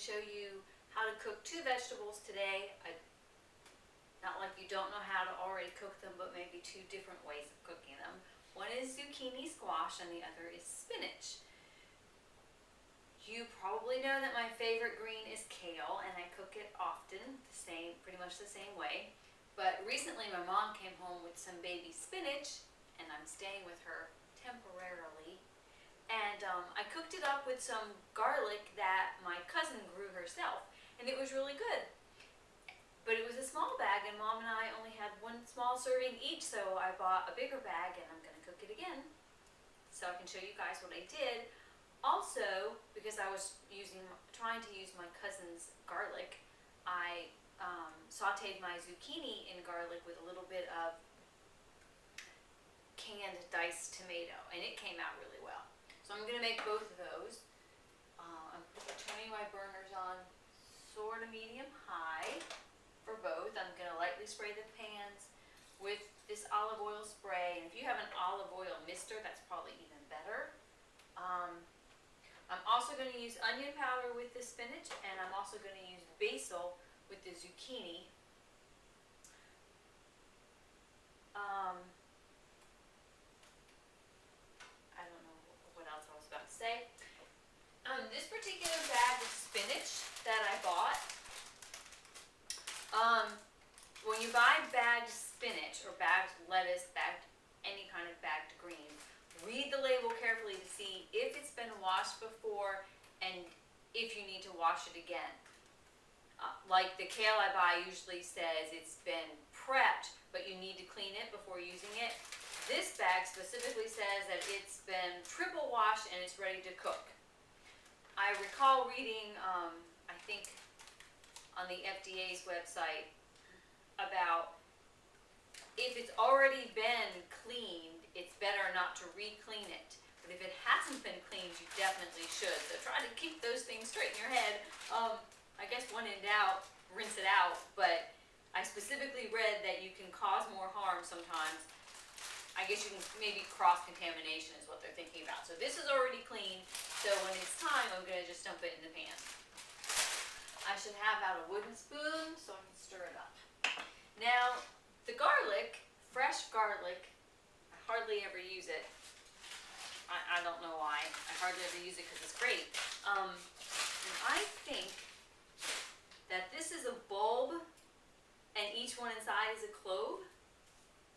show you how to cook two vegetables today. Not like you don't know how to already cook them, but maybe two different ways of cooking them. One is zucchini squash and the other is spinach. You probably know that my favorite green is kale, and I cook it often, pretty much the same way. But recently my mom came home with some baby spinach, and I'm staying with her temporarily. And I cooked it up with some garlic that my cousin grew herself, and it was really good. But it was a small bag, and Mom and I only had one small serving each, so I bought a bigger bag, and I'm going to cook it again so I can show you guys what I did. Also, because I was trying to use my cousin's garlic, I sauteed my zucchini in garlic with a little bit of canned diced tomato, and it came out really well. So I'm going to make both of those. I'm turning my burners on sort of medium-high for both. I'm going to lightly spray the pans with this olive oil spray, and if you have an olive oil mister, that's probably even better. I'm also going to use onion powder with the spinach, and I'm also going to use basil with the zucchini. I don't know what else I was about to say. This particular bag of spinach that I bought, when you buy bagged spinach or bagged lettuce, any kind of bagged green, read the label carefully to see if it's been washed before and if you need to wash it again. Like the kale I buy usually says it's been prepped, but you need to clean it before using it. This bag specifically says that it's been triple washed and it's ready to cook. I recall reading, I think on the FDA's website, about if it's already been cleaned, it's better not to re-clean it. But if it hasn't been cleaned, you definitely should. So try to keep those things straight in your head. I guess when in doubt, rinse it out. But I specifically read that you can cause more harm sometimes. I guess you can maybe cross-contamination is what they're thinking about. So this is already clean. So when it's time, I'm going to just dump it in the pan. I should have out a wooden spoon so I can stir it up. Now, the garlic, fresh garlic, I hardly ever use it. I don't know why. I hardly ever use it because it's great. And I think that this is a bulb and each one inside is a clove.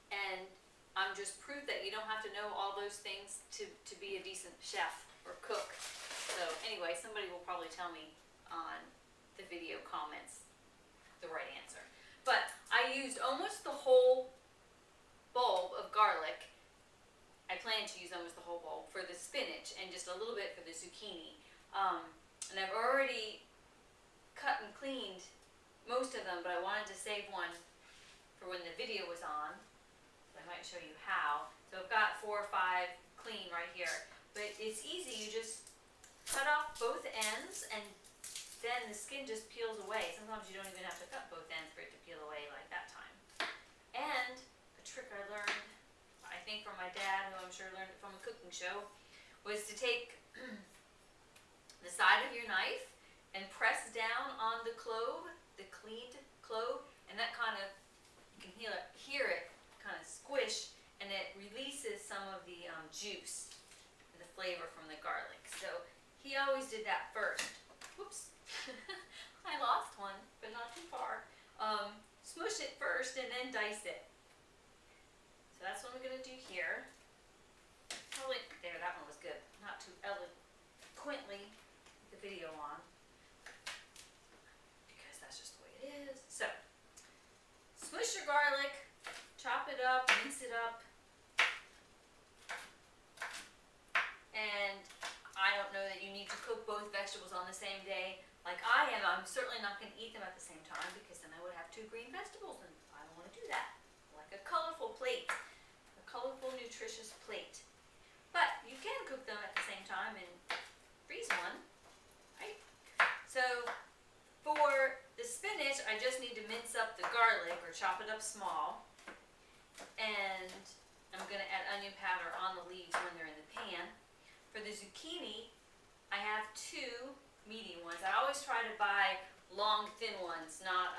And I'm just proof that you don't have to know all those things to be a decent chef or cook. So anyway, somebody will probably tell me on the video comments the right answer. But I used almost the whole bulb of garlic. I plan to use almost the whole bulb for the spinach and just a little bit for the zucchini. And I've already cut and cleaned most of them, but I wanted to save one for when the video was on. So I might show you how. So I've got 4 or 5 clean right here. But it's easy. You just cut off both ends and then the skin just peels away. Sometimes you don't even have to cut both ends for it to peel away like that time. And a trick I learned, I think from my dad, who I'm sure learned it from a cooking show, was to take the side of your knife and press down on the clove, the cleaned clove, and that kind of, you can hear it kind of squish, and it releases some of the juice, the flavor from the garlic. So he always did that first. Whoops. I lost one, but not too far. Smush it first and then dice it. So that's what I'm going to do here. Probably, there, that one was good. Not too eloquently with the video on, because that's just the way it is. So, smush your garlic, chop it up, mince it up. And I don't know that you need to cook both vegetables on the same day like I am. I'm certainly not going to eat them at the same time because then I would have 2 green vegetables and I don't want to do that. Like a colorful plate, a colorful, nutritious plate. But you can cook them at the same time and freeze one, right? So for the spinach, I just need to mince up the garlic or chop it up small. And I'm going to add onion powder on the leaves when they're in the pan. For the zucchini, I have 2 medium ones. I always try to buy long, thin ones, not,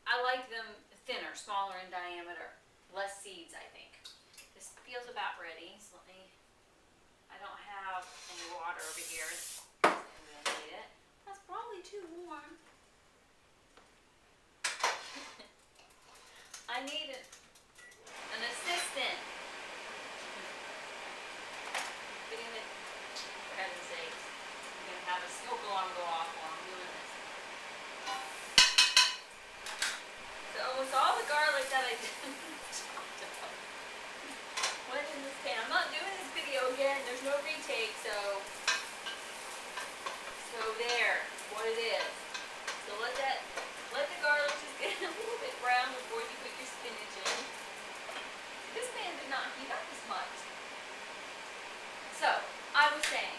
I like them thinner, smaller in diameter, less seeds, I think. This feels about ready, so I don't have any water over here. I'm gonna need it. That's probably too warm. I need an assistant. Getting the, for heaven's sakes, I'm gonna have a smoke alarm go off while I'm doing this. So almost all the garlic that I chopped up went in this pan. I'm not doing this video again. There's no retake, so there, what it is. So let the garlic just get a little bit brown before you put your spinach in. This pan did not heat up as much. So I was saying,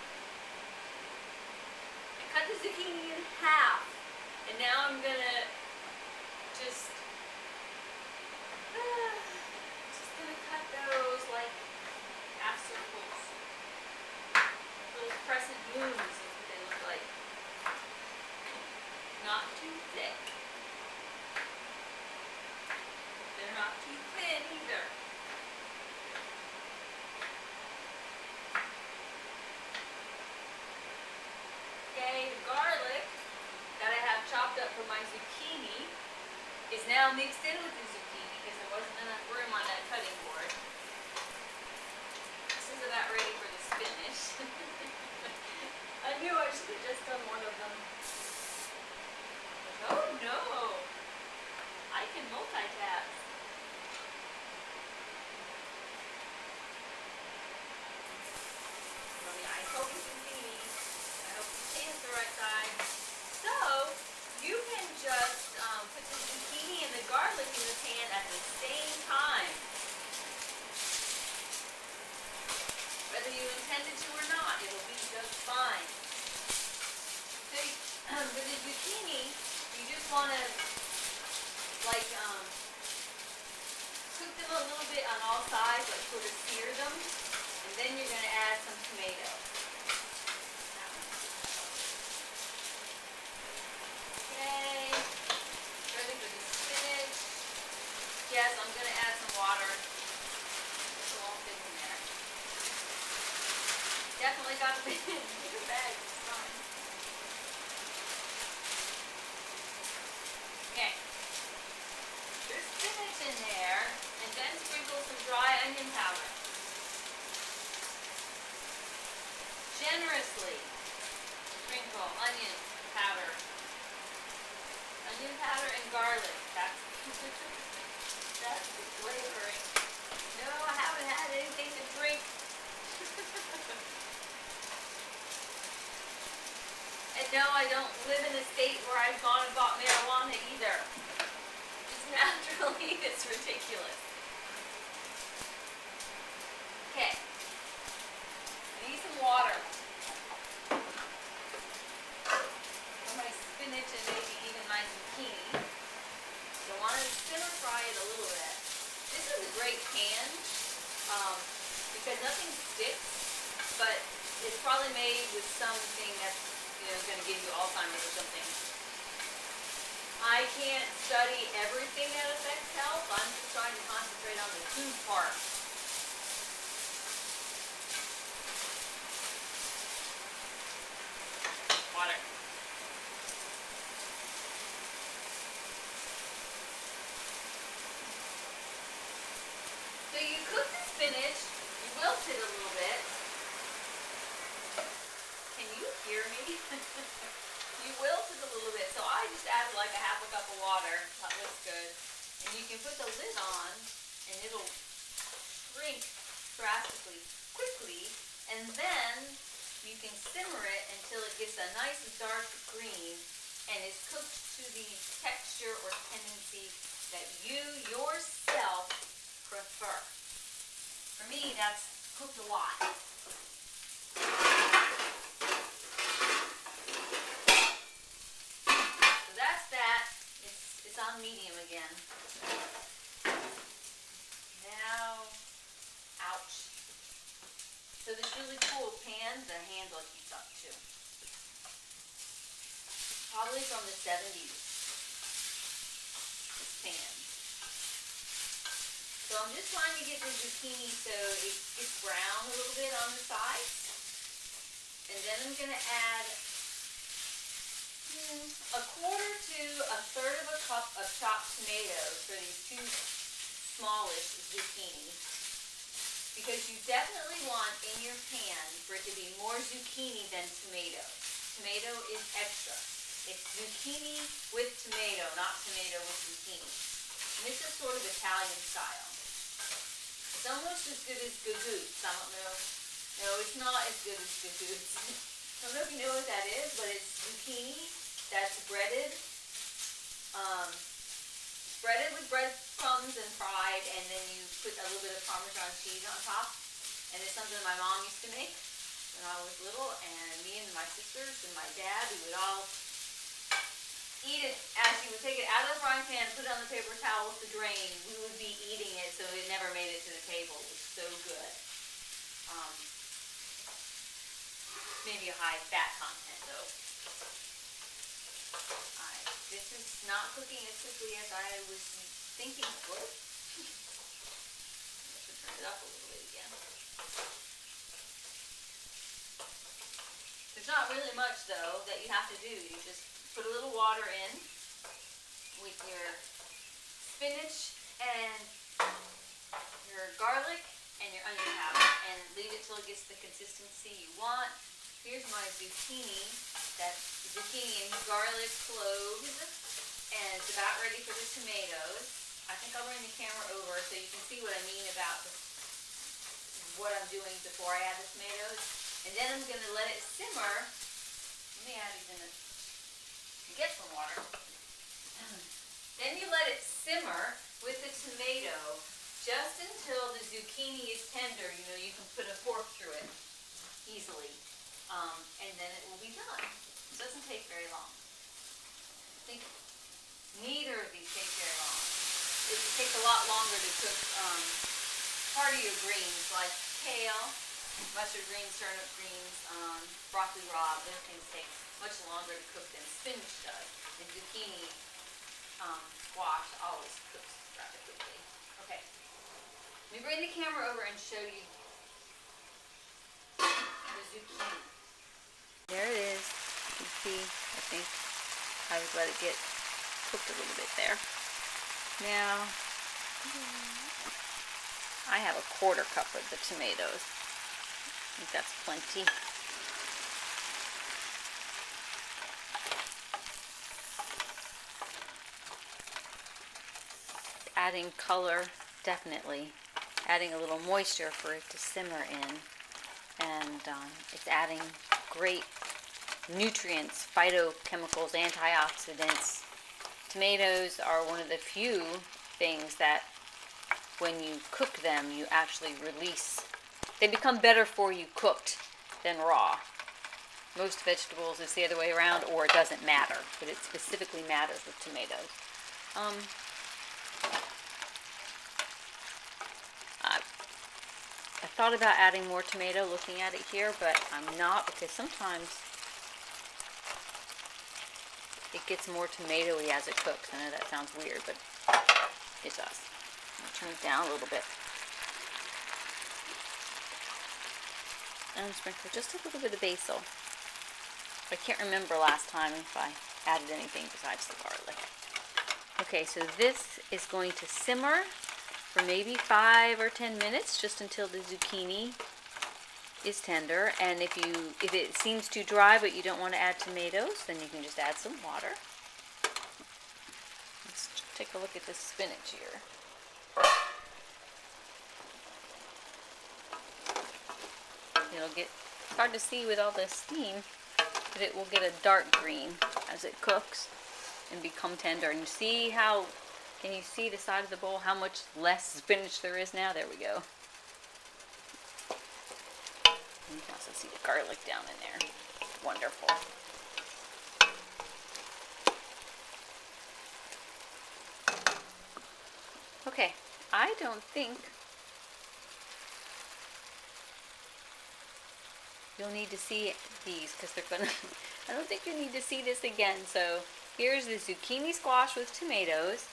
I cut the zucchini in half, and now I'm gonna just gonna cut those like half circles, little crescent moons is what they look like. Not too thick. They're not too thin either. Okay, the garlic that I have chopped up for my zucchini is now mixed in with the zucchini because there wasn't enough room on that cutting board. This is about ready for the spinach. I knew I should have just done one of them. Oh no! I can multitask. Let me ice over zucchini. I hope the pan's the right size. So, you can just put the zucchini and the garlic in the pan at the same time. Whether you intended to or not, it'll be just fine. So, with the zucchini, you just want to, like, cook them a little bit on all sides, like sort of sear them, and then you're going to add some tomato. Okay, ready for the spinach. Yes, I'm going to add some water. This won't fit in there. Definitely got a bigger bag this time. Okay. There's spinach in there, and then sprinkle some dry onion powder. Generously sprinkle onion powder. Onion powder and garlic. That's the flavoring. No, I haven't had anything to drink. And no, I don't live in a state where I've gone and bought marijuana either. Just naturally, it's ridiculous. Okay. I need some water. For my spinach and maybe even my zucchini. So I want to simmer fry it a little bit. This is a great pan because nothing sticks, but it's probably made with something that's going to give you Alzheimer's or something. I can't study everything that affects health. I'm just trying to concentrate on the food part. Water. So you cook the spinach, you wilt it a little bit. Can you hear me? You wilt it a little bit. So I just added like a half a cup of water. That looks good. And you can put the lid on and it'll shrink drastically quickly. And then you can simmer it until it gets a nice dark green and is cooked to the texture or tendency that you yourself prefer. For me, that's cooked a lot. So that's that. It's on medium again. Now, ouch. So this really cool pan, the handle, probably from the 70s, this pan. So I'm just trying to get the zucchini so it gets brown a little bit on the sides. And then I'm going to add a quarter to a third of a cup of chopped tomatoes for these two smallish zucchini. Because you definitely want in your pan for it to be more zucchini than tomato. Tomato is extra. It's zucchini with tomato, not tomato with zucchini. And this is sort of Italian style. It's almost as good as gagoots. I don't know. No, it's not as good as gagoots. I don't know if you know what that is, but it's zucchini that's breaded. Breaded with breadcrumbs and fried, and then you put a little bit of Parmesan cheese on top. And it's something my mom used to make when I was little, and me and my sisters and my dad, we would all eat it as she would take it out of the frying pan, put it on the paper towel with the drain. We would be eating it, so it never made it to the table. It was so good. Maybe a high fat content though. This is not cooking as quickly as I was thinking it would. I should turn it up a little bit again. There's not really much though that you have to do. You just put a little water in with your spinach and your garlic and your onion powder and leave it till it gets the consistency you want. Here's my zucchini. That's zucchini and garlic cloves, and it's about ready for the tomatoes. I think I'll bring the camera over so you can see what I mean about what I'm doing before I add the tomatoes. And then I'm going to let it simmer. Let me add even get some water. Then you let it simmer with the tomato just until the zucchini is tender. You know, you can put a fork through it easily. And then it will be done. It doesn't take very long. I think neither of these take very long. It takes a lot longer to cook heartier greens like kale, mustard greens, turnip greens, broccoli rabe. Those things take much longer to cook than spinach does. And zucchini squash always cooks rather quickly. Okay. Let me bring the camera over and show you the zucchini. There it is. You see, I think I would let it get cooked a little bit there. Now, I have a quarter cup of the tomatoes. I think that's plenty. Adding color, definitely. Adding a little moisture for it to simmer in. And it's adding great nutrients, phytochemicals, antioxidants. Tomatoes are one of the few things that when you cook them, you actually release. They become better for you cooked than raw. Most vegetables it's the other way around, or it doesn't matter, but it specifically matters with tomatoes. I thought about adding more tomato looking at it here, but I'm not, because sometimes it gets more tomatoey as it cooks. I know that sounds weird, but it does. I'll turn it down a little bit. And sprinkle just a little bit of basil. I can't remember last time if I added anything besides the garlic. Okay, so this is going to simmer for maybe 5 or 10 minutes, just until the zucchini is tender. And if it seems too dry but you don't want to add tomatoes, then you can just add some water. Let's take a look at this spinach here. It's hard to see with all this steam, but it will get a dark green as it cooks and become tender. And you see how, can you see the side of the bowl, how much less spinach there is now? There we go. You can also see the garlic down in there. Wonderful. Okay, I don't think you'll need to see these because they're gonna, I don't think you need to see this again. So here's the zucchini squash with tomatoes,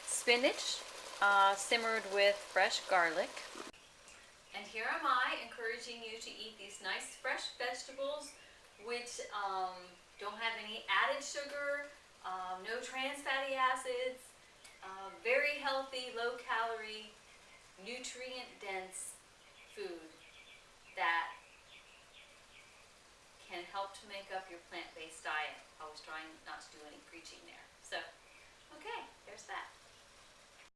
spinach simmered with fresh garlic. And here am I encouraging you to eat these nice fresh vegetables which don't have any added sugar, no trans fatty acids, very healthy, low calorie, nutrient dense food that can help to make up your plant-based diet. I was trying not to do any preaching there. So, okay, there's that.